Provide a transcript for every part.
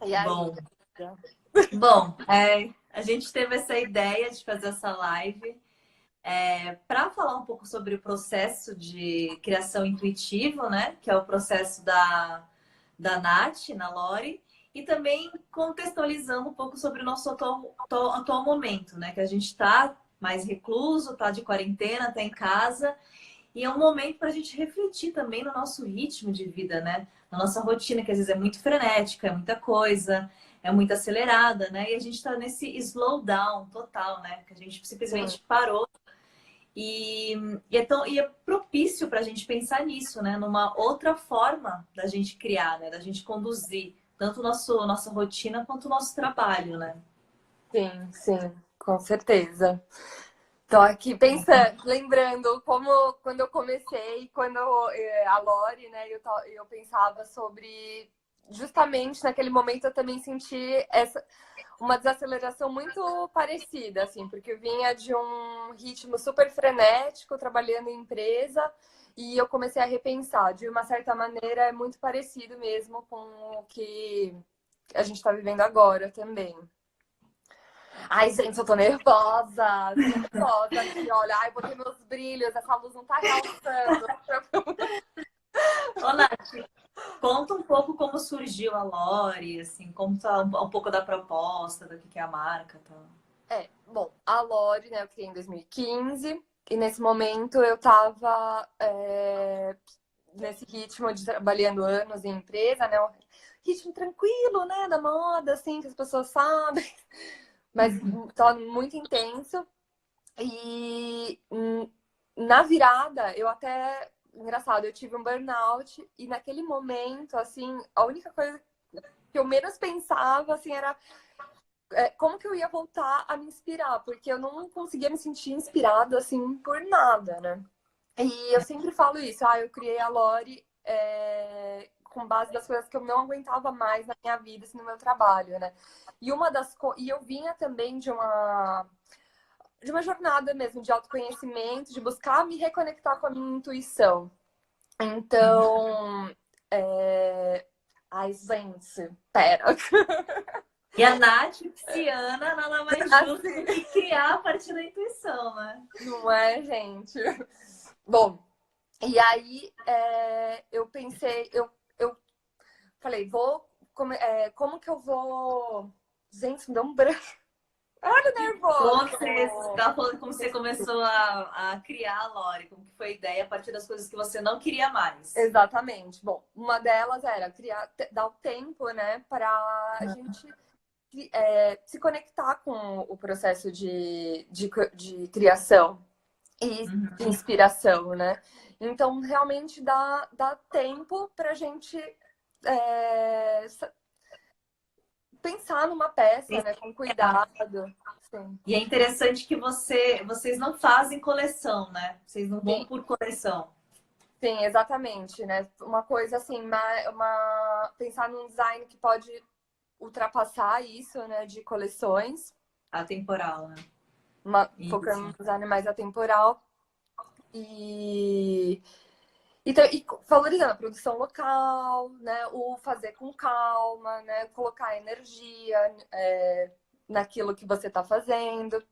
E aí? Bom, a gente teve essa ideia de fazer essa live para falar um pouco sobre o processo de criação intuitivo, né? Que é o processo da Nath, na Lori, e também contextualizando um pouco sobre o nosso atual momento, né? Que a gente está mais recluso, está de quarentena, está em casa, e é um momento para a gente refletir também no nosso ritmo de vida, né? Na nossa rotina, que às vezes é muito frenética, é muita coisa, é muito acelerada, né? E a gente está nesse slowdown total, né? Que a gente Sim. simplesmente parou e, e é propício para a gente pensar nisso, né? Numa outra forma da gente criar, né? Da gente conduzir tanto nossa rotina quanto o nosso trabalho, né? Sim, sim, com certeza. Tô aqui pensando, lembrando como quando eu comecei, quando a Lori, né, eu pensava sobre justamente naquele momento eu também senti uma desaceleração muito parecida, assim, porque eu vinha de um ritmo super frenético, trabalhando em empresa, e eu comecei a repensar. De uma certa maneira, é muito parecido mesmo com o que a gente está vivendo agora também. Ai, gente, eu tô nervosa. Tô nervosa aqui, olha. Ai, botei meus brilhos, essa luz não tá realçando. Ô, Nath, conta um pouco como surgiu a Lori, assim, como tá um pouco da proposta, do que é a marca, tá? Bom, a Lori, né, eu criei em 2015. E nesse momento eu tava nesse ritmo de trabalhando anos em empresa, né? Um ritmo tranquilo, né, da moda, assim, que as pessoas sabem. Mas tá muito intenso. E na virada, eu até. Engraçado, eu tive um burnout e naquele momento, assim, a única coisa que eu menos pensava, assim, era como que eu ia voltar a me inspirar, porque eu não conseguia me sentir inspirada, assim, por nada, né? E eu sempre falo isso, eu criei a Lori com base das coisas que eu não aguentava mais na minha vida, assim, no meu trabalho, né? E e eu vinha também de uma jornada mesmo de autoconhecimento, de buscar me reconectar com a minha intuição. Então, ai, gente, pera. E a Nath, pisciana, nada mais justo Assim, do que criar a partir da intuição, né? não é, gente? Bom, e aí eu pensei, eu falei, como que eu vou. Gente, me deu um branco. Olha o Como que você nervoso! estava falando como você começou a criar a Lori, como que foi a ideia a partir das coisas que você não queria mais? Exatamente. Bom, uma delas era criar, dar o tempo, né, para a gente se conectar com o processo de criação e de Uhum. inspiração, né? Então, realmente dá tempo para a gente pensar numa peça, né, com cuidado. Sim. E é interessante que vocês não fazem coleção, né? Vocês não vão Sim, por coleção. sim, exatamente, né? Uma coisa assim, pensar num design que pode ultrapassar isso, né, de coleções, Atemporal, né? focando Isso. num design mais atemporal e, e valorizando a produção local, né, o fazer com calma, né, colocar energia naquilo que você está fazendo,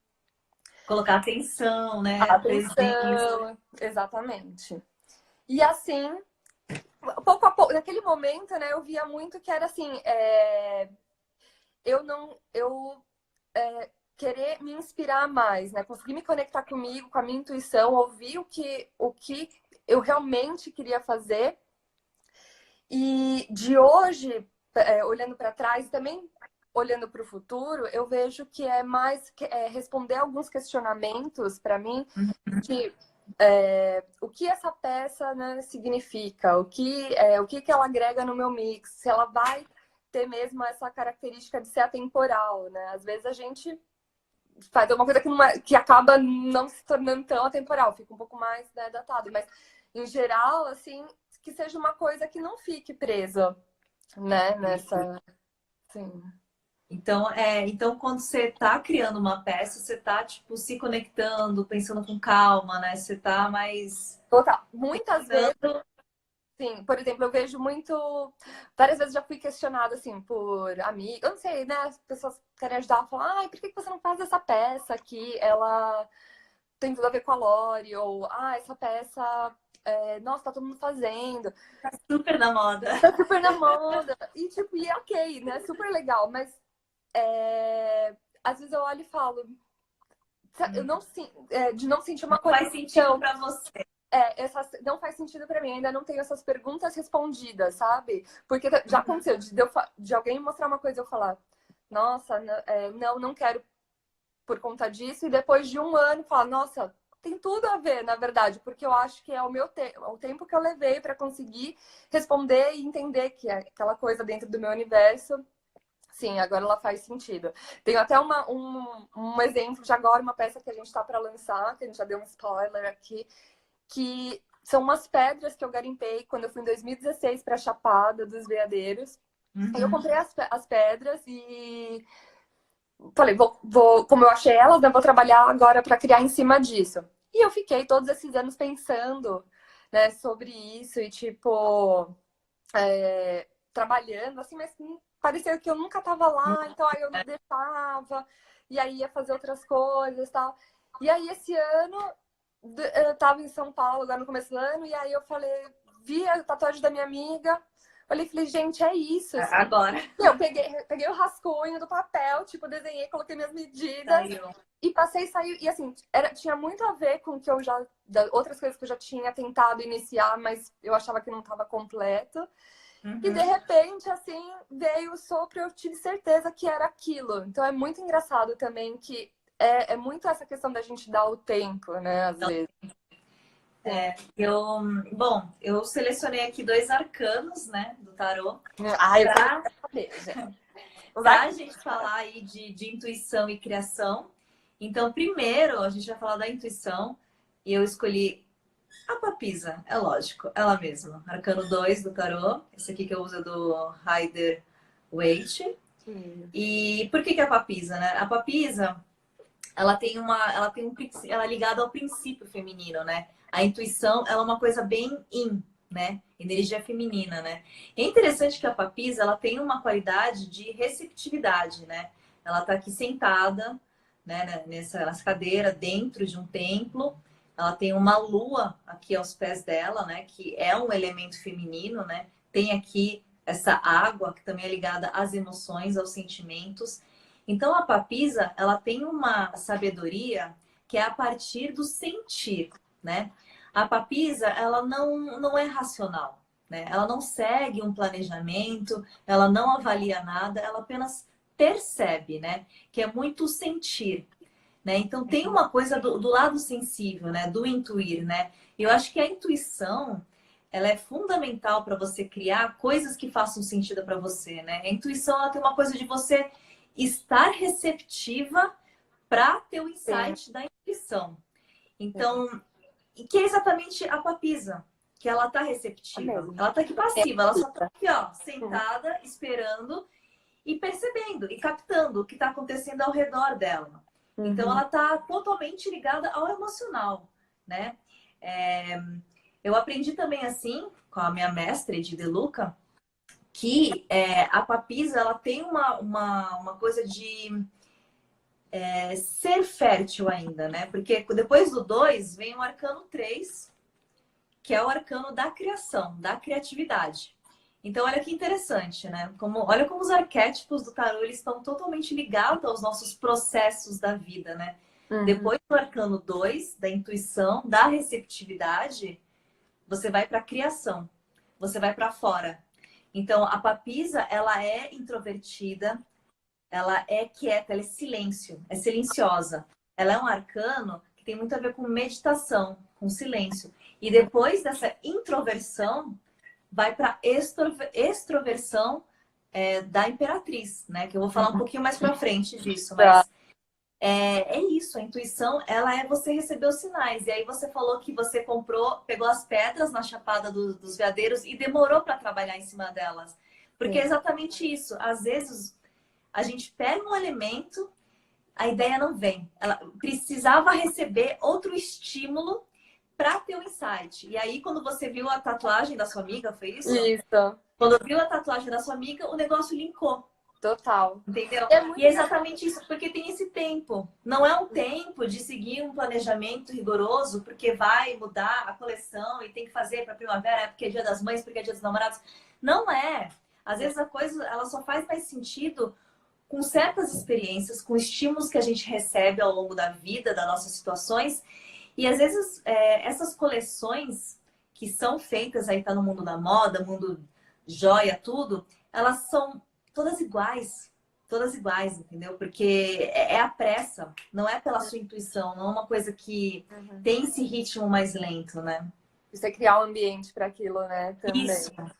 Colocar atenção, a né? Presença. atenção, exatamente. E assim, pouco a pouco, naquele momento, né, eu via muito que era assim, eu não, eu querer me inspirar mais, né? Conseguir me conectar comigo, com a minha intuição, ouvir o que eu realmente queria fazer. E de hoje, olhando para trás, também olhando para o futuro, eu vejo que é mais responder alguns questionamentos para mim de o que essa peça, né, significa, o que ela agrega no meu mix, se ela vai ter mesmo essa característica de ser atemporal, né? Às vezes a gente faz uma coisa que acaba não se tornando tão atemporal, fica um pouco mais, né, datado. Mas, em geral, assim, que seja uma coisa que não fique presa, né, nessa... Sim. Então, quando você está criando uma peça, você está tipo se conectando, pensando com calma, né? Você está mais Total. Muitas vezes, conectando. Sim, por exemplo, eu vejo muito. Várias vezes já fui questionada, assim, por amigos. Eu não sei, né? As pessoas querem ajudar, falar, ai, por que você não faz essa peça aqui? Ela tem tudo a ver com a Lore, ou, essa peça, nossa, tá todo mundo fazendo. Super na moda. Tá super na moda. E, tipo, e é ok, né? Super legal, mas às vezes eu olho e falo, eu não, de não sentir uma Não faz sentido conexão. para você. Não faz sentido pra mim, ainda não tenho essas perguntas respondidas, sabe? Porque já aconteceu de alguém mostrar uma coisa e eu falar, nossa, não quero por conta disso, e depois de um ano falar, nossa, tem tudo a ver, na verdade, porque eu acho que é o tempo que eu levei para conseguir responder e entender que é aquela coisa dentro do meu universo. Sim, agora ela faz sentido. Tenho até um exemplo de agora, uma peça que a gente está para lançar, que a gente já deu um spoiler aqui, que são umas pedras que eu garimpei quando eu fui em 2016 para a Chapada dos Veadeiros. E eu comprei as pedras e falei, como eu achei elas, né, vou trabalhar agora para criar em cima disso. E eu fiquei todos esses anos pensando, né, sobre isso e, tipo, trabalhando, assim, mas parecia que eu nunca tava lá, então aí eu não deixava, e aí ia fazer outras coisas e tal. E aí esse ano, eu tava em São Paulo, agora no começo do ano, e aí eu falei, vi a tatuagem da minha amiga, falei, gente, é isso. Agora. Eu peguei o rascunho do papel, tipo, desenhei, coloquei minhas medidas Saiu. e passei e saiu. E assim, tinha muito a ver com que eu já. Outras coisas que eu já tinha tentado iniciar, mas eu achava que não estava completo. E de repente, assim, veio o sopro e eu tive certeza que era aquilo. Então é muito engraçado também que é muito essa questão da gente dar o tempo, né, às vezes. Eu selecionei aqui 2 arcanos, né, do tarô, Eu quero saber, gente. para a gente falar aí de intuição e criação. Então, primeiro, a gente vai falar da intuição, e eu escolhi a papisa, é lógico, ela mesma. Arcano 2 do tarô, esse aqui que eu uso é do Rider Waite. E por que a papisa, né? A papisa, ela é ligada ao princípio feminino, né? A intuição, ela é uma coisa bem né? Energia feminina, né? É interessante que a papisa, ela tem uma qualidade de receptividade, né? Ela tá aqui sentada, né, nessa cadeira dentro de um templo. Ela tem uma lua aqui aos pés dela, né? Que é um elemento feminino, né? Tem aqui essa água que também é ligada às emoções, aos sentimentos. Então a papisa, ela tem uma sabedoria que é a partir do sentir, né? A papisa, ela não é racional, né? Ela não segue um planejamento, ela não avalia nada, ela apenas percebe, né? Que é muito sentir, né? Então tem uma coisa do lado sensível, né? Do intuir, né? Eu acho que a intuição, ela é fundamental para você criar coisas que façam sentido para você, né? A intuição, ela tem uma coisa de você estar receptiva para ter o insight da intuição. Então, que é exatamente a papisa, que ela tá receptiva. Ela tá aqui passiva, ela só tá aqui, ó, sentada, esperando e percebendo e captando o que tá acontecendo ao redor dela. Então, ela tá totalmente ligada ao emocional, né? Eu aprendi também assim, com a minha mestre de De Luca, que a papisa, ela tem uma coisa de ser fértil ainda, né? Porque depois do 2 vem o arcano 3, que é o arcano da criação, da criatividade. Então, olha que interessante, né? Olha como os arquétipos do tarô, eles estão totalmente ligados aos nossos processos da vida, né? Depois do arcano 2, da intuição, da receptividade, você vai para a criação, você vai para fora. Então, a papisa, ela é introvertida, ela é quieta, ela é silêncio, é silenciosa. Ela é um arcano que tem muito a ver com meditação, com silêncio. E depois dessa introversão, vai para extroversão da imperatriz, né? Que eu vou falar um pouquinho mais para frente disso, mas é isso. A intuição, ela é você receber os sinais. E aí você falou que você pegou as pedras na Chapada dos Veadeiros e demorou para trabalhar em cima delas. Porque é exatamente isso. Às vezes a gente pega um elemento, a ideia não vem. Ela precisava receber outro estímulo para ter um insight. E aí, quando você viu a tatuagem da sua amiga, foi isso? Isso, Quando viu a tatuagem da sua amiga, o negócio linkou. total. Entendeu? É muito E é exatamente isso, porque tem esse tempo. Não é um tempo de seguir um planejamento rigoroso, porque vai mudar a coleção e tem que fazer para primavera, é porque é Dia das Mães, porque é Dia dos Namorados. Não é. Às vezes a coisa ela só faz mais sentido com certas experiências, com estímulos que a gente recebe ao longo da vida, das nossas situações. E às vezes essas coleções que são feitas aí, tá no mundo da moda, mundo joia, tudo, elas são todas iguais. Todas iguais, entendeu? Porque é a pressa, não é pela sua intuição, não é uma coisa que tem esse ritmo mais lento, né? você criar um ambiente para aquilo, né? Isso. Também.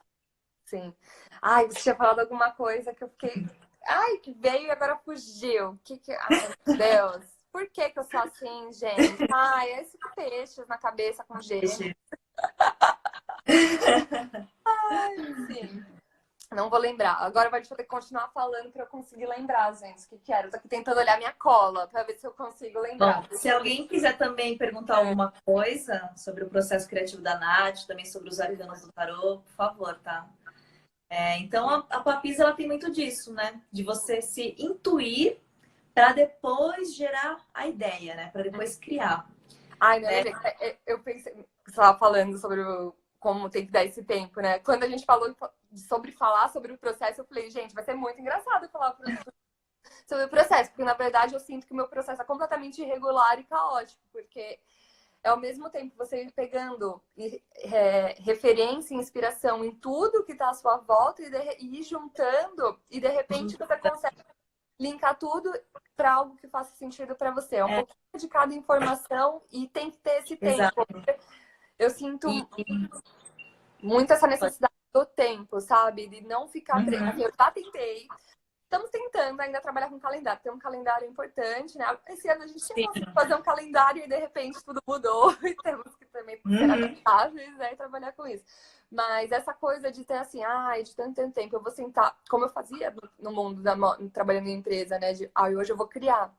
Sim. Ai, você tinha falado alguma coisa que eu fiquei. Ai, que veio e agora fugiu. Ai, meu Deus. Por que que eu sou assim, gente? Ai, esses peixes na cabeça com gelo. Ai, sim. Não vou lembrar. Agora vai ter que continuar falando para eu conseguir lembrar, gente. O que que era? Eu tô aqui tentando olhar minha cola para ver se eu consigo lembrar. Bom, se alguém quiser também perguntar alguma coisa sobre o processo criativo da Nath, também sobre os arcanos do tarô, por favor, tá? Então, a Papisa, ela tem muito disso, né? De você se intuir para depois gerar a ideia, né? Para depois criar. Ai, não, Né? eu pensei, você estava falando sobre como tem que dar esse tempo, né? Quando a gente falou sobre falar sobre o processo, eu falei, gente, vai ser muito engraçado falar sobre o processo, porque na verdade eu sinto que o meu processo é completamente irregular e caótico, porque é ao mesmo tempo você ir pegando referência e inspiração em tudo que está à sua volta e ir juntando, e de repente você consegue linkar tudo para algo que faça sentido para você. É um pouquinho de cada informação e tem que ter esse tempo. Exato. Eu sinto E... muito essa necessidade do tempo, sabe? De não ficar. Assim, eu já tentei. Estamos tentando ainda trabalhar com calendário. Tem um calendário importante, né? Esse ano a gente tinha conseguido fazer um calendário e de repente tudo mudou e temos que também ser adaptáveis, né? E trabalhar com isso. Mas essa coisa de ter assim, de tanto tempo, eu vou sentar, como eu fazia no mundo trabalhando em empresa, né? De, hoje eu vou criar.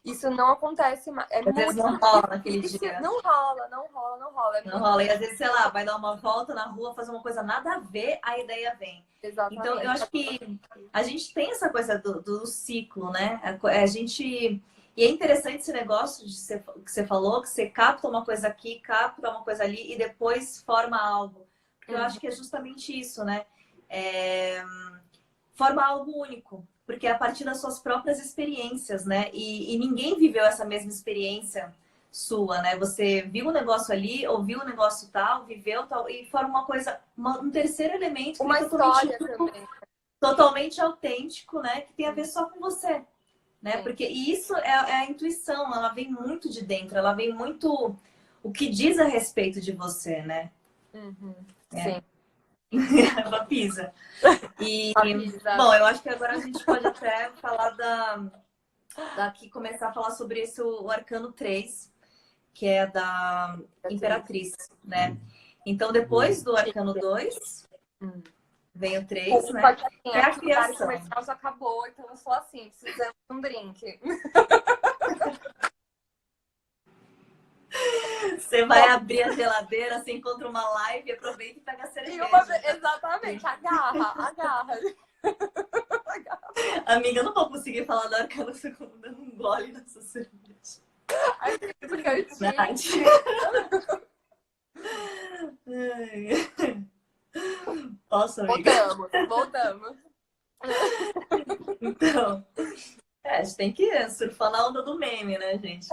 Isso não acontece mais. É Às muito vezes não rola naquele difícil. dia. Não rola, não rola, não rola. Não rola. E às vezes, sei lá, vai dar uma volta na rua, fazer uma coisa nada a ver, a ideia vem. Exatamente. Então, eu acho que a gente tem essa coisa do ciclo, né? A gente... E é interessante esse negócio que você falou, que você capta uma coisa aqui, capta uma coisa ali e depois forma algo. Porque eu acho que é justamente isso, né? Forma algo único. Porque é a partir das suas próprias experiências, né? E ninguém viveu essa mesma experiência sua, né? Você viu um negócio ali, ouviu um negócio tal, viveu tal, e forma uma coisa, um terceiro elemento que uma é história também. totalmente autêntico, né? Que tem a ver só com você, né? Porque isso é a intuição, ela vem muito de dentro, ela vem muito o que diz a respeito de você, né? Sim. Papisa. E, Papisa. bom, eu acho que agora a gente pode até falar daqui, começar a falar sobre esse, o Arcano 3, que é da Imperatriz, né? Então, depois do Arcano 2, vem o 3, né? Que é a criação. O comercial já acabou, então eu sou assim, precisando de um drink. Você vai abrir a geladeira, você encontra uma live, aproveita e pega a cerveja. Exatamente, agarra. Amiga, eu não vou conseguir falar do Arcano segundo dando um gole nessa cerveja. Porque eu Verdade. Nossa, amiga. Voltamos. Então, a gente tem que surfar na onda do meme, né, gente?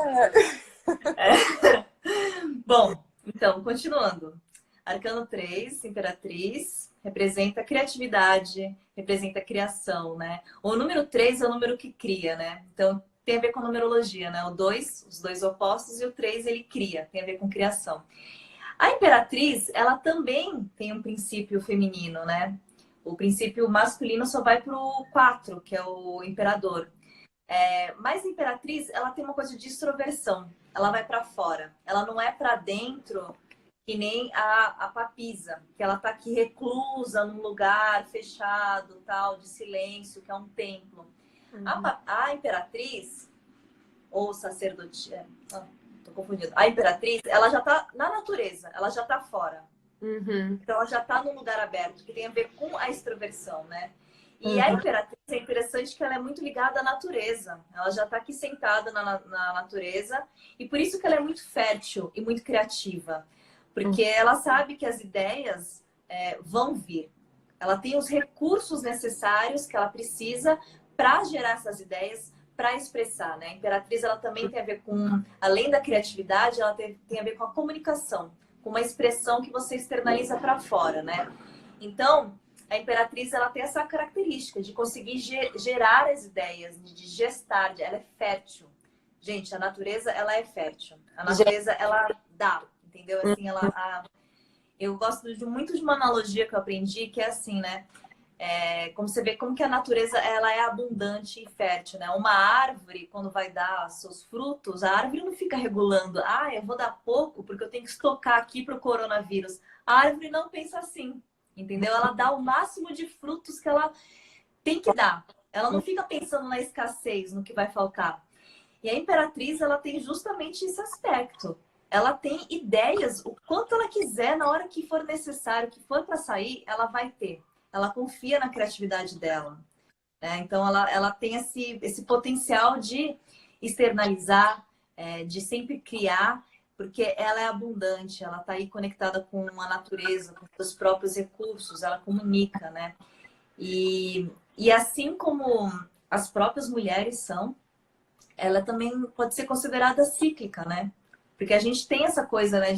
Bom, então, continuando. Arcano 3, Imperatriz, representa criatividade, representa criação, né? O número 3 é o número que cria, né? Então, tem a ver com a numerologia, né? O 2, os dois opostos, e o 3, ele cria, tem a ver com criação. A Imperatriz, ela também tem um princípio feminino, né? O princípio masculino só vai para o 4, que é o Imperador. Mas a Imperatriz, ela tem uma coisa de extroversão. Ela vai para fora. Ela não é para dentro, que nem a Papisa, que ela tá aqui reclusa num lugar fechado, tal, de silêncio, que é um templo. A Imperatriz, ou sacerdotisa... tô confundindo. A imperatriz, ela já tá na natureza, ela já tá fora. Uhum. Então, ela já tá num lugar aberto, que tem a ver com a extroversão, né? E a Uhum. imperatriz é interessante que ela é muito ligada à natureza. Ela já tá aqui sentada na natureza. E por isso que ela é muito fértil e muito criativa. Porque ela sabe que as ideias vão vir. Ela tem os recursos necessários que ela precisa para gerar essas ideias, para expressar, né? A imperatriz, ela também tem a ver com, além da criatividade, ela tem a ver com a comunicação, com uma expressão que você externaliza para fora, né? Então, a imperatriz, ela tem essa característica de conseguir gerar as ideias, de gestar, ela é fértil. Gente, a natureza, ela é fértil. A natureza, ela dá, entendeu? Assim, eu gosto muito de uma analogia que eu aprendi, que é assim, né? Como você vê, como que a natureza ela é abundante e fértil, né? Uma árvore, quando vai dar seus frutos, a árvore não fica regulando. Ah, eu vou dar pouco porque eu tenho que estocar aqui para o coronavírus. A árvore não pensa assim, entendeu? Ela dá o máximo de frutos que ela tem que dar. Ela não fica pensando na escassez, no que vai faltar. E a imperatriz, ela tem justamente esse aspecto. Ela tem ideias, o quanto ela quiser, na hora que for necessário, que for para sair, ela vai ter. Ela confia na criatividade dela, né? Então, ela tem esse potencial de externalizar, de sempre criar, porque ela é abundante, ela está aí conectada com a natureza, com os próprios recursos, ela comunica, né? E assim como as próprias mulheres são, ela também pode ser considerada cíclica, né? Porque a gente tem essa coisa, né,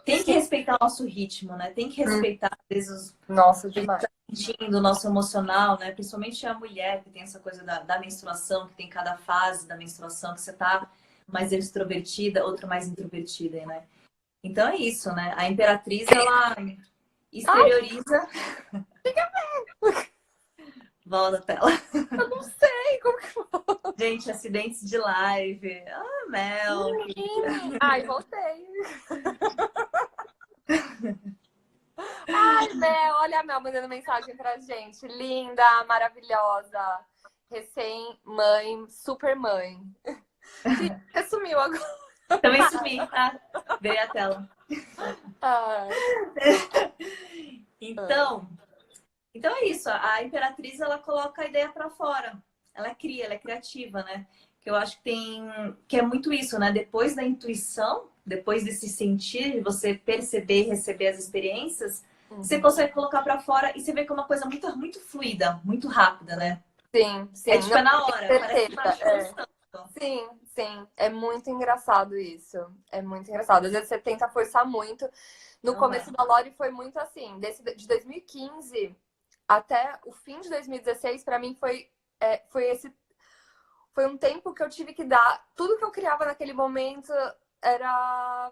tem que respeitar o nosso ritmo, né? Tem que respeitar, às vezes, Nossa, o que a gente demais. está sentindo, o nosso emocional, né? Principalmente a mulher, que tem essa coisa da menstruação, que tem cada fase da menstruação, que você tá mais extrovertida, outra mais introvertida, né? Então é isso, né? A imperatriz, ela Ai, exterioriza... Volta a tela. eu não sei como que... Gente, acidentes de live. Ah, Mel. Ai, voltei. Ai, Mel, olha a Mel mandando mensagem pra gente. Linda, maravilhosa. Recém-mãe, super mãe. Você sumiu agora. Também sumi, tá? Veio a tela. Ai. Então, então é isso. A imperatriz, ela coloca a ideia para fora. Ela cria, ela é criativa, né? Que eu acho que é muito isso, né? Depois da intuição, depois desse sentir, de você perceber e receber as experiências, você consegue colocar para fora e você vê que é uma coisa muito, muito fluida, muito rápida, né? Sim, É sim. tipo, Não, é na tenho hora, parece que certeza. bate no santo. Sim, sim. É muito engraçado isso. É muito engraçado. Às vezes você tenta forçar muito. No Não começo vai. da Lori foi muito assim. De 2015 até o fim de 2016, pra mim foi um tempo que eu tive que dar. Tudo que eu criava naquele momento era,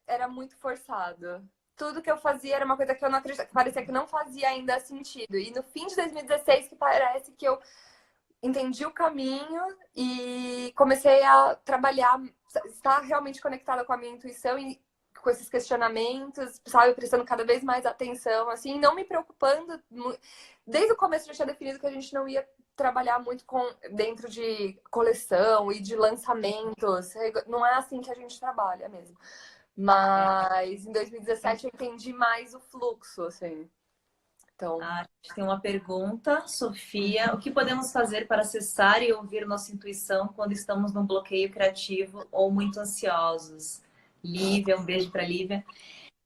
era muito forçado. Tudo que eu fazia era uma coisa que eu não acreditava, que parecia que não fazia ainda sentido. E no fim de 2016 que parece que eu entendi o caminho e comecei a trabalhar, estar realmente conectada com a minha intuição e com esses questionamentos, sabe, prestando cada vez mais atenção, assim, não me preocupando. Desde o começo eu já tinha definido que a gente não ia trabalhar muito dentro de coleção e de lançamentos. Não é assim que a gente trabalha mesmo. Mas em 2017 eu entendi mais o fluxo, assim. Então, A gente tem uma pergunta, Sofia. O que podemos fazer para acessar e ouvir nossa intuição quando estamos num bloqueio criativo ou muito ansiosos? Lívia, um beijo para Lívia.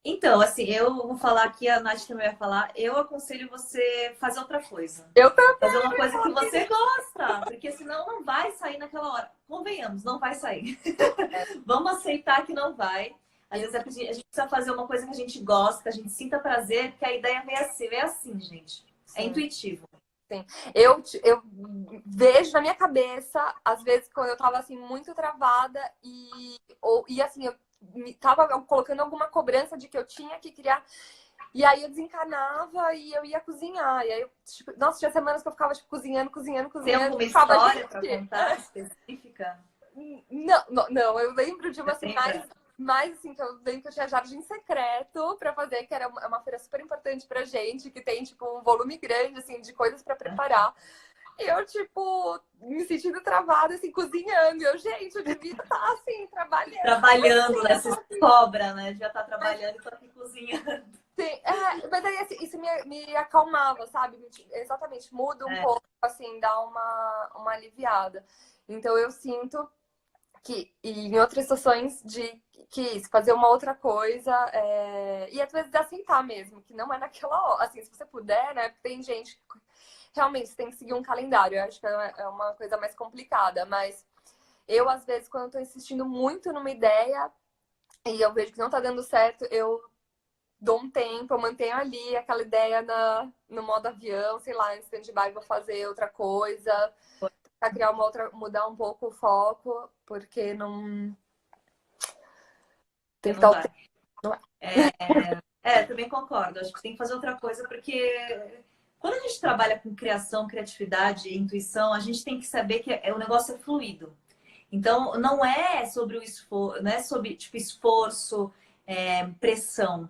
Então, assim, eu vou falar aqui, a Nath também vai falar. Eu aconselho você fazer outra coisa. eu também. Fazer uma coisa que você gosta, porque senão não vai sair naquela hora. Convenhamos, não vai sair. Vamos aceitar que não vai. Às vezes a gente precisa fazer uma coisa que a gente gosta, que a gente sinta prazer, porque a ideia vem assim, gente. É Sim. intuitivo. Sim. Eu vejo na minha cabeça, às vezes, quando eu tava assim, muito travada e assim, eu tava colocando alguma cobrança de que eu tinha que criar. E aí eu desencanava e eu ia cozinhar. E aí, tipo, nossa, tinha semanas que eu ficava tipo, cozinhando. Tem alguma Ficava, história para contar específica? Não, eu lembro de uma assim, Você lembra? mais assim, que eu lembro que eu tinha jardim secreto pra fazer, que era uma feira super importante pra gente, que tem tipo um volume grande assim de coisas pra preparar. E eu, tipo, me sentindo travada, assim, cozinhando. E eu, gente, eu devia estar, assim, trabalhando. Trabalhando, né? Eu Você tô aqui. cobra, né? Já tá trabalhando e tô aqui cozinhando. Sim, mas aí assim, isso me acalmava, sabe? Exatamente, muda um É, pouco, assim, dá uma aliviada. Então eu sinto que e em outras situações de que isso, fazer uma outra coisa e às vezes aceitar mesmo, que não é naquela hora. Assim, se você puder, né? Porque tem gente que realmente você tem que seguir um calendário. Eu acho que é uma coisa mais complicada, mas eu, às vezes, quando eu tô insistindo muito numa ideia e eu vejo que não tá dando certo, eu dou um tempo, eu mantenho ali aquela ideia no modo avião, sei lá, em stand-by vou fazer outra coisa, pra criar uma outra, mudar um pouco o foco, porque não tem porque que não dar o dá. tempo. Não é? Também concordo. Acho que tem que fazer outra coisa, porque quando a gente trabalha com criação, criatividade e intuição, a gente tem que saber que o negócio é fluido. Então, não é sobre o esforço, não é sobre tipo, esforço, pressão.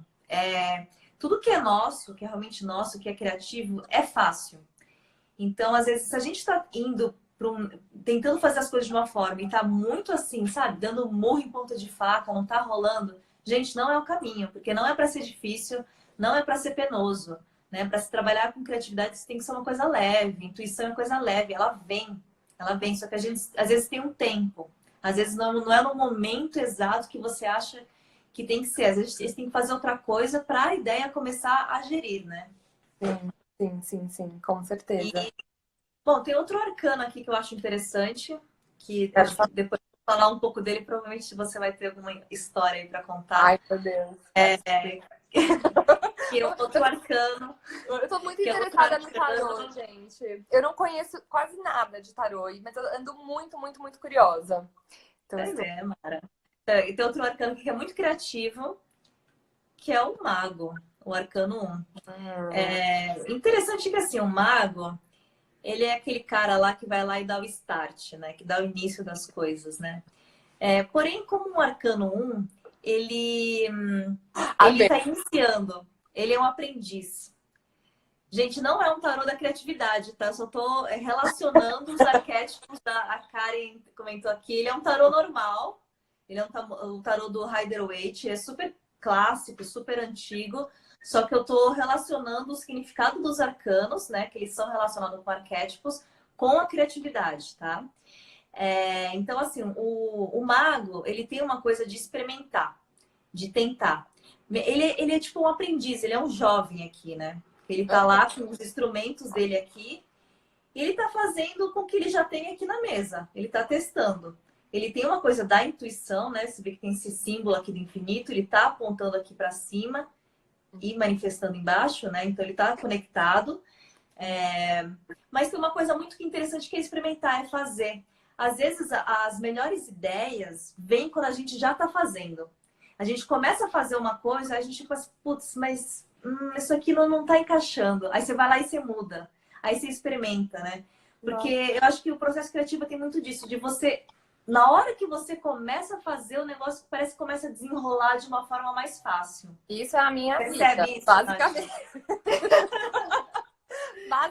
Tudo que é nosso, que é realmente nosso, que é criativo, é fácil. Então, às vezes, se a gente está indo para tentando fazer as coisas de uma forma e tá muito assim, sabe, dando murro em ponta de faca, não tá rolando, gente, não é o caminho, porque não é para ser difícil, não é para ser penoso, né? Para se trabalhar com criatividade, isso tem que ser uma coisa leve, intuição é coisa leve, ela vem, só que a gente às vezes tem um tempo, às vezes não é no momento exato que você acha que tem que ser, às vezes você tem que fazer outra coisa para a ideia começar a gerir, né? Sim, sim, sim, sim, com certeza. Bom, tem outro arcano aqui que eu acho interessante, que Quero acho que falar. depois de falar um pouco dele, provavelmente você vai ter alguma história aí para contar. Ai, meu Deus, quero saber. Que é outro arcano, Eu tô muito que é outro interessada no tarô, arcano. gente. Eu não conheço quase nada de tarô, mas eu ando muito, muito, muito curiosa. Então, eu Vai estou. ver, Mara. E tem outro arcano que é muito criativo, que é o mago, o arcano 1. É interessante que assim, o mago, ele é aquele cara lá que vai lá e dá o start, né? Que dá o início das coisas, né? Porém, como um arcano 1, ele ele Amei. está iniciando, ele é um aprendiz. Gente, não é um tarô da criatividade, tá? Eu só tô relacionando os arquétipos a Karen comentou aqui. Ele é um tarô normal, ele é um tarô do Rider-Waite, é super clássico, super antigo, só que eu tô relacionando o significado dos arcanos, né? Que eles são relacionados com arquétipos, com a criatividade, tá? Então, assim, o mago, ele tem uma coisa de experimentar, de tentar. Ele é tipo um aprendiz, ele é um jovem aqui, né? Ele tá lá com os instrumentos dele aqui e ele tá fazendo com o que ele já tem aqui na mesa. Ele tá testando. Ele tem uma coisa da intuição, né? Você vê que tem esse símbolo aqui do infinito, ele tá apontando aqui para cima e manifestando embaixo, né? Então ele tá conectado. Mas tem uma coisa muito interessante que é experimentar, é fazer. Às vezes as melhores ideias vêm quando a gente já está fazendo. A gente começa a fazer uma coisa, a gente fica assim, putz, mas isso aqui não está encaixando. Aí você vai lá e você muda. Aí você experimenta, né? Porque Nossa, eu acho que o processo criativo tem muito disso, de você, na hora que você começa a fazer, o negócio parece que começa a desenrolar de uma forma mais fácil. isso é a minha vida, Percebe isso, Nath? basicamente.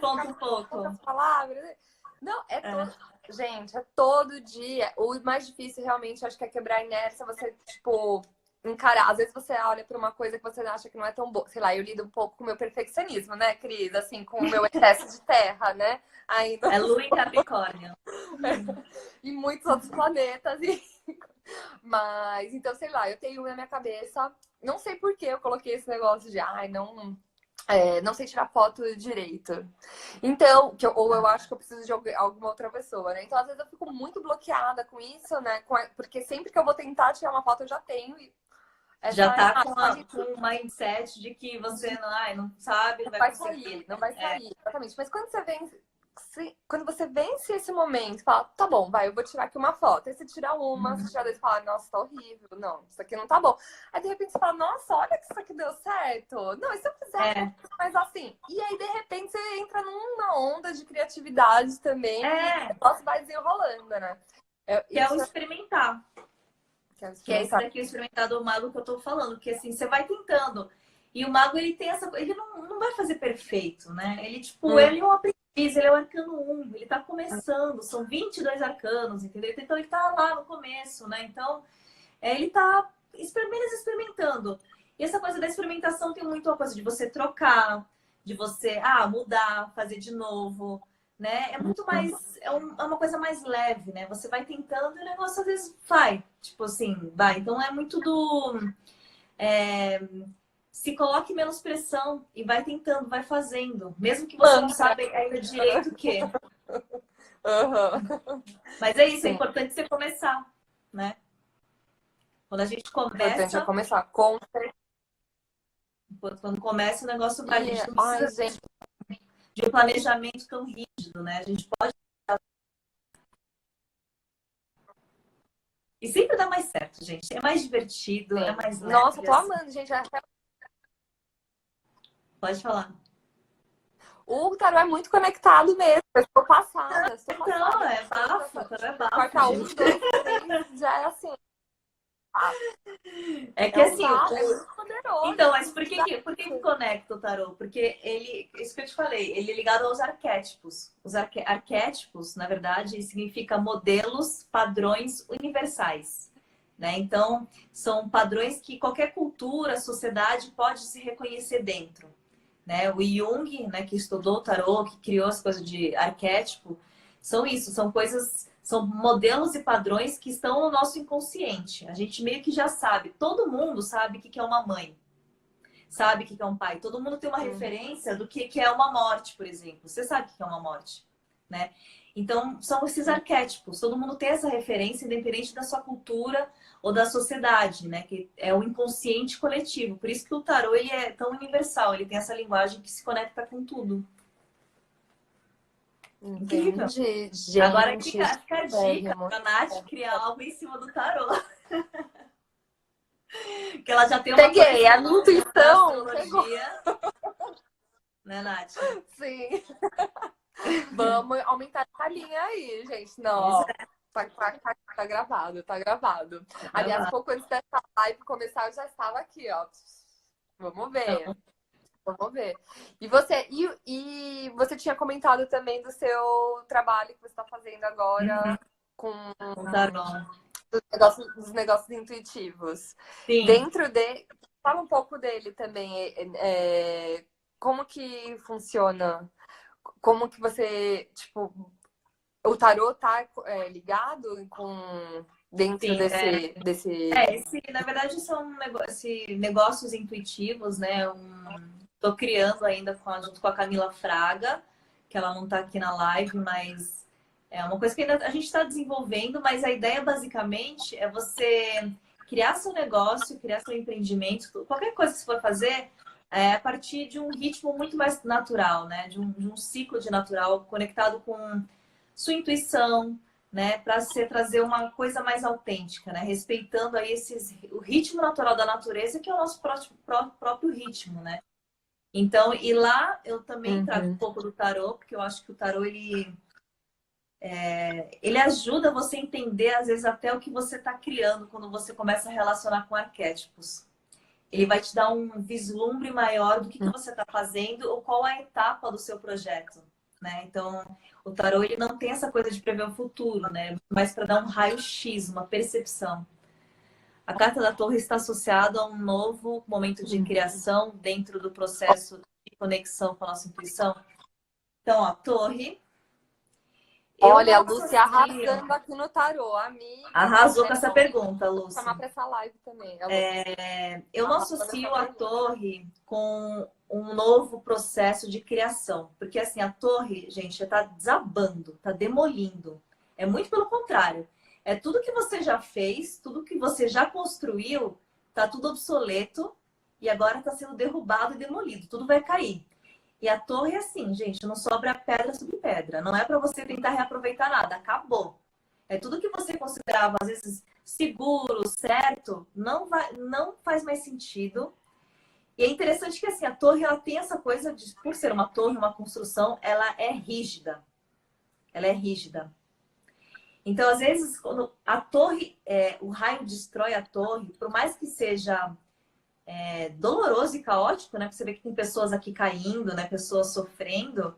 Conta um Basicamente, poucas pouco. palavras. Não, é É. todo. Gente, é todo dia. O mais difícil realmente, acho que é quebrar a inércia, você, tipo, encarar. Às vezes você olha para uma coisa que você acha que não é tão boa. Sei lá, eu lido um pouco com o meu perfeccionismo, né, Cris? Assim, com o meu excesso de terra, né? Ainda. É Lua em Capricórnio. E muitos outros planetas. Mas, então, sei lá, eu tenho na minha cabeça. Não sei por que eu coloquei esse negócio de, ai, não. Não sei tirar foto direito. Então, ou eu acho que eu preciso de alguma outra pessoa, né? Então, às vezes eu fico muito bloqueada com isso, né? Porque sempre que eu vou tentar tirar uma foto, eu já tenho. E Já essa tá com, imagem com o mindset de que você não sabe, não não vai vai sair, conseguir. não vai sair, exatamente. Mas quando você vence esse momento, fala, tá bom, vai, eu vou tirar aqui uma foto. Aí você tira uma, você Uhum. tira dois e fala, nossa, tá horrível. Não, isso aqui não tá bom. Aí de repente você fala, nossa, olha que isso aqui deu certo. Não, e se eu fizer um É, pouco mais assim? E aí, de repente, você entra numa onda de criatividade também e o é, negócio vai desenrolando, né? que é o Isso é experimentar. quero Que é esse experimentar. daqui, o experimentar do mago que eu tô falando. Que assim, você vai tentando. E o mago, ele tem essa. Ele não vai fazer perfeito, né? Ele, tipo, Hum, ele é um aprendiz. Ele é o arcano 1, ele tá começando, são 22 arcanos, entendeu? Então ele tá lá no começo, né? Então, ele tá apenas experimentando. E essa coisa da experimentação tem muito a coisa de você trocar, de você, mudar, fazer de novo, né? É muito mais, é uma coisa mais leve, né? Você vai tentando e o negócio às vezes vai, tipo assim, vai. Então é muito se coloque menos pressão e vai tentando, vai fazendo. Mesmo que você não saiba ainda direito o quê. Uhum. Mas é isso, é Sim. importante você começar, né? Quando a gente O importante é começa, começar com. quando começa o negócio vai. A gente não Ai, precisa gente, de um planejamento tão rígido, né? A gente pode. E sempre dá mais certo, gente. É mais divertido, é sim. mais Nossa, leve, tô assim. amando, gente. Pode falar. O tarô é muito conectado mesmo. Eu estou passada, estou Então, passada. é bafo, então é bafo, Corta um, gente. dois, três, já é assim. É que É assim, usado, é muito poderoso. então, mas por que conecta o tarô? Porque ele, isso que eu te falei, ele é ligado aos arquétipos. Os arquétipos, na verdade, significa modelos, padrões universais, né? Então, são padrões que qualquer cultura, sociedade pode se reconhecer dentro, né? O Jung, né, que estudou o tarô, que criou as coisas de arquétipo, são isso, são coisas, são modelos e padrões que estão no nosso inconsciente. A gente meio que já sabe, todo mundo sabe o que é uma mãe, sabe o que é um pai. Todo mundo tem uma referência do que é uma morte, por exemplo. Você sabe o que é uma morte, né? Então, são esses arquétipos. Todo mundo tem essa referência, independente da sua cultura ou da sociedade, né? Que é o inconsciente coletivo. Por isso que o tarô ele é tão universal. Ele tem essa linguagem que se conecta com tudo. Incrível. Entendi, gente. Agora fica a dica Bérrimo. pra Nath criar algo em cima do tarô. Que ela já tem uma Peguei, a minha conexão na intuição pegou. astrologia. Né, Nath? Sim. Vamos aumentar a linha aí, gente. Não, ó, tá gravado, tá gravado. Aliás, pouco antes dessa live começar, eu já estava aqui, ó. Vamos ver. Vamos ver. E você tinha comentado também do seu trabalho que você está fazendo agora com O tarô. dos negócios intuitivos. Sim. Dentro de. Fala um pouco dele também. Como que funciona? Como que você, tipo, o tarô tá ligado com dentro Sim, desse... na verdade, são negócios intuitivos, né? Tô criando ainda junto com a Camila Fraga, que ela não tá aqui na live, mas é uma coisa que ainda a gente está desenvolvendo, mas a ideia basicamente é você criar seu negócio, criar seu empreendimento, qualquer coisa que você for fazer, a partir de um ritmo muito mais natural, né? De um ciclo de natural conectado com sua intuição, né, para você trazer uma coisa mais autêntica, né, respeitando aí o ritmo natural da natureza, que é o nosso próprio ritmo, né. Então, e lá eu também trago um pouco do tarô, porque eu acho que o tarô ele ajuda você a entender às vezes até o que você está criando quando você começa a relacionar com arquétipos. Ele vai te dar um vislumbre maior do que você está fazendo ou qual é a etapa do seu projeto, né? Então, o tarô ele não tem essa coisa de prever o futuro, né? Mas para dar um raio-x, uma percepção. A carta da Torre está associada a um novo momento de criação dentro do processo de conexão com a nossa intuição. Então, ó, Torre. Olha, a Lúcia arrasando aqui no tarô, amiga. Arrasou com essa pergunta, Lúcia. Vou chamar para essa live também. Eu não associo a Torre com um novo processo de criação. Porque, assim, a Torre, gente, já está desabando, está demolindo. É muito pelo contrário. É tudo que você já fez, tudo que você já construiu, está tudo obsoleto e agora está sendo derrubado e demolido. Tudo vai cair. E a Torre é assim, gente, não sobra pedra sobre pedra. Não é para você tentar reaproveitar nada. Acabou. É tudo que você considerava, às vezes, seguro, certo, não faz mais sentido. E é interessante que assim, a torre ela tem essa coisa de, por ser uma torre, uma construção, ela é rígida. Ela é rígida. Então, às vezes, quando a torre, o raio destrói a torre, por mais que seja doloroso e caótico, né? Porque você vê que tem pessoas aqui caindo, né? Pessoas sofrendo.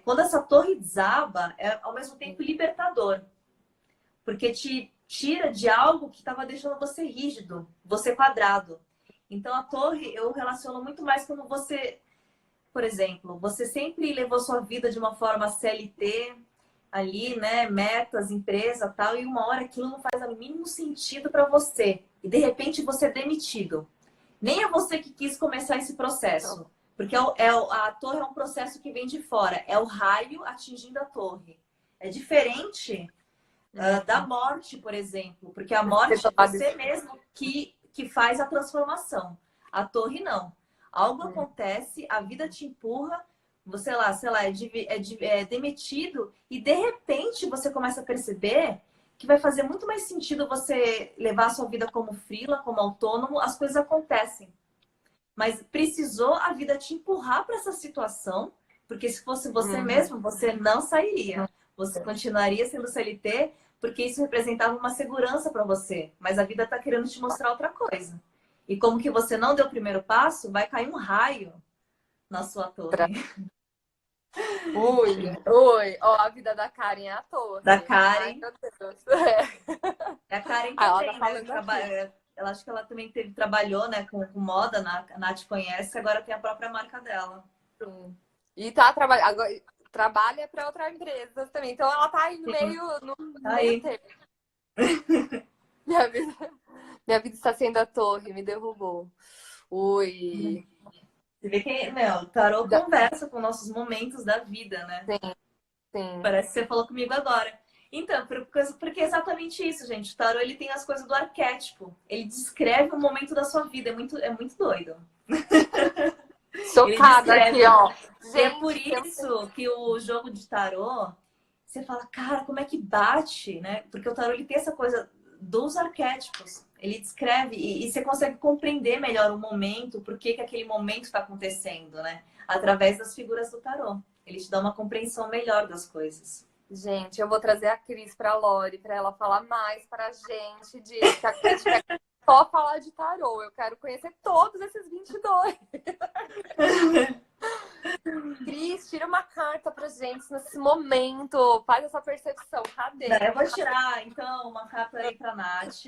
quando essa torre desaba, é ao mesmo tempo libertador. Porque te tira de algo que estava deixando você rígido, você quadrado. Então a torre eu relaciono muito mais como você, por exemplo, você sempre levou sua vida de uma forma CLT ali, né, metas, empresa, tal, e uma hora aquilo não faz o mínimo sentido para você. E de repente você é demitido. Nem é você que quis começar esse processo, porque a torre é um processo que vem de fora, é o raio atingindo a torre. É diferente da morte, por exemplo, porque a morte você mesmo que faz a transformação. A torre não. Algo acontece, a vida te empurra, você lá, sei lá, é demitido e de repente você começa a perceber que vai fazer muito mais sentido você levar a sua vida como freela, como autônomo, as coisas acontecem. Mas precisou a vida te empurrar para essa situação, porque se fosse você mesmo, você não sairia. Você continuaria sendo CLT, porque isso representava uma segurança para você. Mas a vida está querendo te mostrar outra coisa. E como que você não deu o primeiro passo, vai cair um raio na sua torre. Ui, ó, a vida da Karen é à toa. Da Ai, Karen. meu Deus. E a Karen Ela também, tá né? falando aqui. Ela acho que ela também trabalhou, né, com moda, a Nath conhece, agora tem a própria marca dela. Sim. E tá trabalhando. Agora, trabalha para outra empresa também. Então ela tá aí no Sim. meio, no Tá meio aí. termo. Minha vida, minha vida está sendo a torre, me derrubou. Ui. Você vê que, meu, o tarô conversa com nossos momentos da vida, né? Sim, sim. Parece que você falou comigo agora. Então, porque é exatamente isso, gente. O tarô, ele tem as coisas do arquétipo. Ele descreve o momento da sua vida. É muito doido. Ele Chocada descreve. aqui, ó. E é por Gente, isso que o jogo de tarô, você fala, cara, como é que bate, né? Porque o tarô, ele tem essa coisa dos arquétipos. Ele descreve e você consegue compreender melhor o momento, por que aquele momento está acontecendo, né? Através das figuras do tarô. Ele te dá uma compreensão melhor das coisas. gente, eu vou trazer a Cris pra Lori, pra ela falar mais pra gente disso. Que a gente quer só falar de tarô. Eu quero conhecer todos esses 22. Cris, tira uma carta pra gente nesse momento. Faz essa percepção. Cadê? Eu vou tirar, então, uma carta aí pra Nath,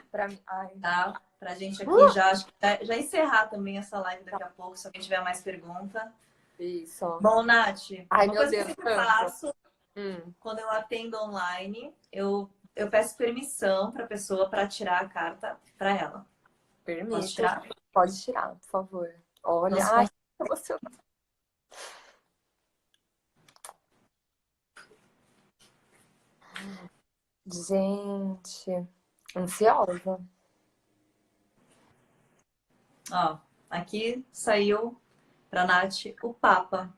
Pra mim. Ai, tá? Pra gente aqui já, acho que já encerrar também essa live daqui a pouco, se alguém tiver mais pergunta. isso. Bom, Nath, Ai, uma meu coisa que Deus, eu sempre tanto. faço quando eu atendo online, eu peço permissão para a pessoa para tirar a carta para ela. Posso Permito. tirar? Pode tirar, por favor. Não Olha, se ai, con- que emocionante. Gente, ansiosa. Ó, aqui saiu para Nath o Papa.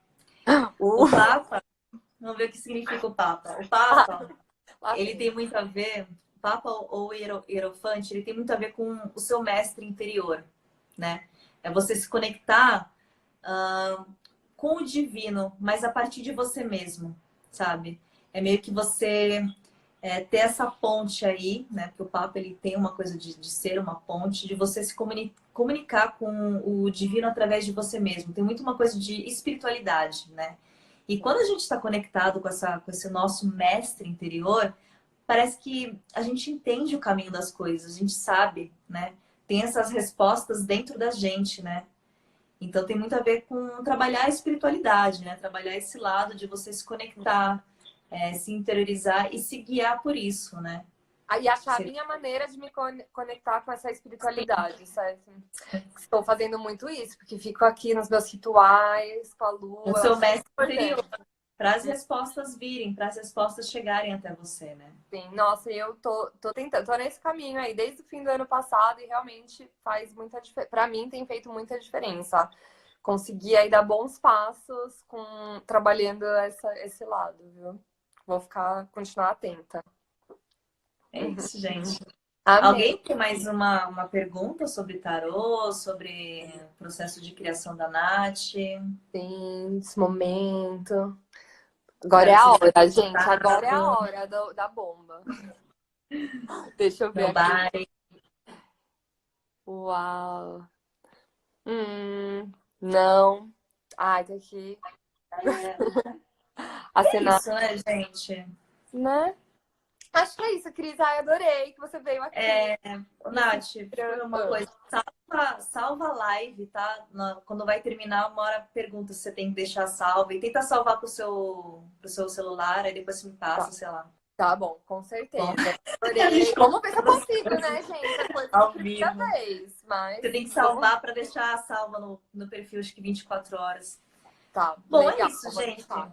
O Papa, vamos ver o que significa o Papa. O Papa, Lá ele vem. tem muito a ver, o Papa ou Hierofante, ele tem muito a ver com o seu mestre interior, né? É você se conectar com o divino, mas a partir de você mesmo, sabe? É meio que você ter essa ponte aí, né? Porque o Papa ele tem uma coisa de ser uma ponte, de você se comunicar com o divino através de você mesmo. Tem muito uma coisa de espiritualidade, né? E quando a gente está conectado com esse nosso mestre interior, parece que a gente entende o caminho das coisas, a gente sabe, né? Tem essas respostas dentro da gente, né? Então tem muito a ver com trabalhar a espiritualidade, né? Trabalhar esse lado de você se conectar, se interiorizar e se guiar por isso, né? Aí achar a Você- minha maneira de me conectar com essa espiritualidade, certo? Estou fazendo muito isso, porque fico aqui nos meus rituais com a O lua, eu seu acho mestre interior, importante. para as respostas virem, para as respostas chegarem até você, né? Sim, nossa, e eu tô tentando, tô nesse caminho aí desde o fim do ano passado e realmente faz muita diferença. Para mim tem feito muita diferença. Consegui aí dar bons passos com trabalhando esse lado, viu? Vou continuar atenta. É isso, gente. Amei. Alguém tem mais uma pergunta sobre tarô, sobre o processo de criação da Nath? Sim, esse momento. Agora é Espero que a vocês hora, tenham gente. Agora é a gostado. hora da bomba. Deixa eu ver Meu aqui. bye. Uau. Não. Ai, tá aqui. É assinar, isso, né, gente? né? Acho que é isso, Cris. Ai, adorei que você veio aqui. Nath, foi uma Ah, coisa. Salva a live, tá? Quando vai terminar, uma hora pergunta se você tem que deixar salva. E tenta salvar pro seu celular, aí depois você me passa, tá, sei lá. tá bom, com Bom, certeza. a Adorei. gente Vamos ver se eu conta as consigo, coisas né, gente? A coisa de ao primeira vivo. vez. Mas Você tem que vamos. salvar para deixar salva no perfil, acho que 24 horas. Tá, Bom, é legal. isso, Vou gente. tentar.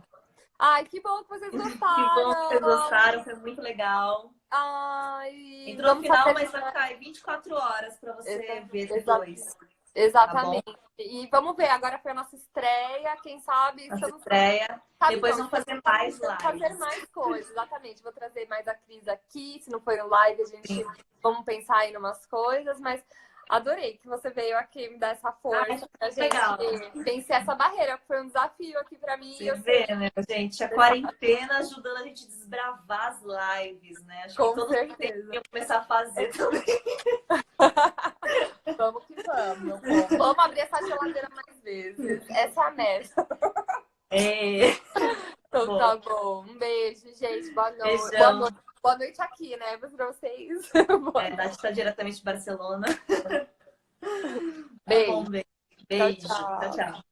Ai, que bom que vocês Que bom que vocês gostaram. gostaram, foi muito legal. Ai, Entrou no vamos final, fazer mas vai ficar aí 24 horas para você ver exa- depois, tá bom? exatamente. E vamos ver, agora foi a nossa estreia. Quem sabe Nossa estamos. estreia. Sabe, Depois não, vamos estamos fazer mais fazer lives. mais coisas, exatamente. Vou trazer mais a Cris aqui. Se não for no live, a gente Sim. vamos pensar aí em umas coisas, mas adorei que você veio aqui me dar essa força pra gente Legal. vencer essa barreira, que foi um desafio aqui pra mim. Você vê, né, gente? A quarentena ajudando a gente a desbravar as lives, né? Acho que Com todos certeza. iam começar a fazer também. Vamos que vamos, meu povo. Vamos abrir essa geladeira mais vezes. Essa é a meta. É. Então Bom, tá bom. Um beijo, gente. Boa noite. beijão. Boa noite aqui, né? Pra vocês. Nath está diretamente de Barcelona. Tá bom, Beijo. beijo. Tchau, Beijo. Tchau, tchau. tchau.